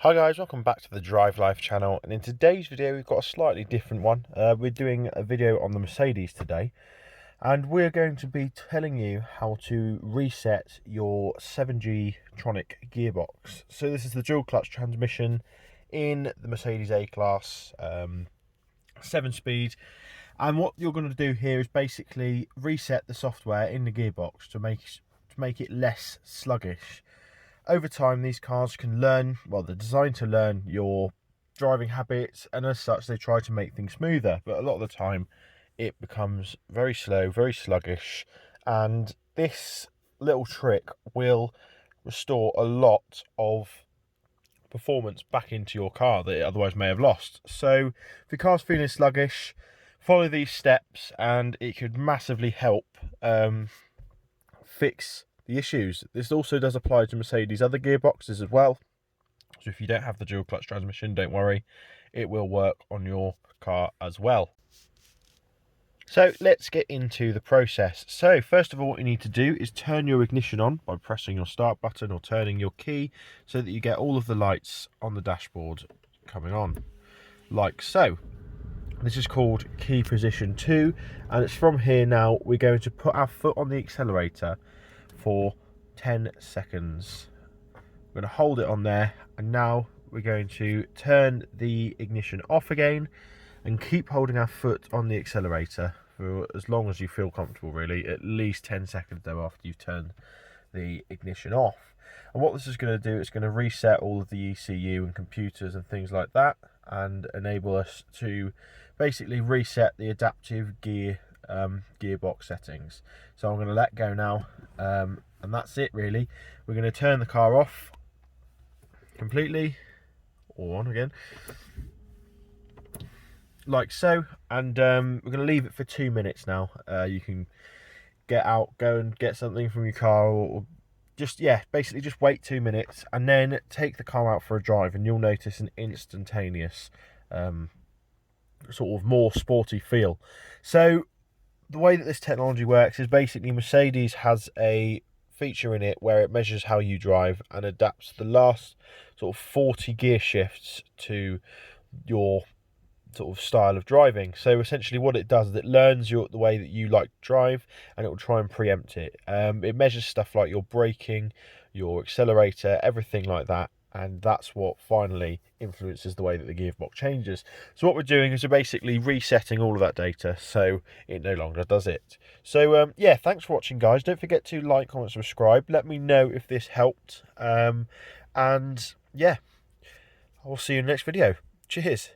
Hi guys, welcome back to the Drive Life channel, and in today's video we've got a slightly different one. We're doing a video on the Mercedes today, and we're going to be telling you how to reset your 7G Tronic gearbox. So this is the dual clutch transmission in the Mercedes A-Class, 7-speed, and what you're going to do here is basically reset the software in the gearbox to make it less sluggish. Over time, these cars can learn, well, they're designed to learn your driving habits, and as such, they try to make things smoother. But a lot of the time, it becomes very slow, very sluggish, and this little trick will restore a lot of performance back into your car that it otherwise may have lost. So, if your car's feeling sluggish, follow these steps, and it could massively help fix the issues. This also does apply to Mercedes other gearboxes as well, so if you don't have the dual clutch transmission, don't worry, it will work on your car as well. So let's get into the process. So first of all, what you need to do is turn your ignition on by pressing your start button or turning your key, so that you get all of the lights on the dashboard coming on, like so. This is called key position 2, and it's from here now we're going to put our foot on the accelerator for 10 seconds. We're going to hold it on there, and now we're going to turn the ignition off again and keep holding our foot on the accelerator for as long as you feel comfortable, really, at least 10 seconds though after you've turned the ignition off. And what this is going to do, it's going to reset all of the ECU and computers and things like that, and enable us to basically reset the adaptive gearbox settings. So I'm going to let go now, and that's it really. We're going to turn the car off completely, or on again, like so, and we're going to leave it for 2 minutes now. You can get out, go and get something from your car, or just, yeah, basically just wait 2 minutes and then take the car out for a drive, and you'll notice an instantaneous sort of more sporty feel. So the way that this technology works is basically Mercedes has a feature in it where it measures how you drive and adapts the last sort of 40 gear shifts to your sort of style of driving. So essentially what it does is it learns the way that you like to drive, and it will try and preempt it. It measures stuff like your braking, your accelerator, everything like that, and that's what finally influences the way that the gearbox changes. So what we're doing is we're basically resetting all of that data so it no longer does it. So yeah, thanks for watching guys. Don't forget to like, comment, subscribe. Let me know if this helped, and yeah, I'll see you in the next video. Cheers.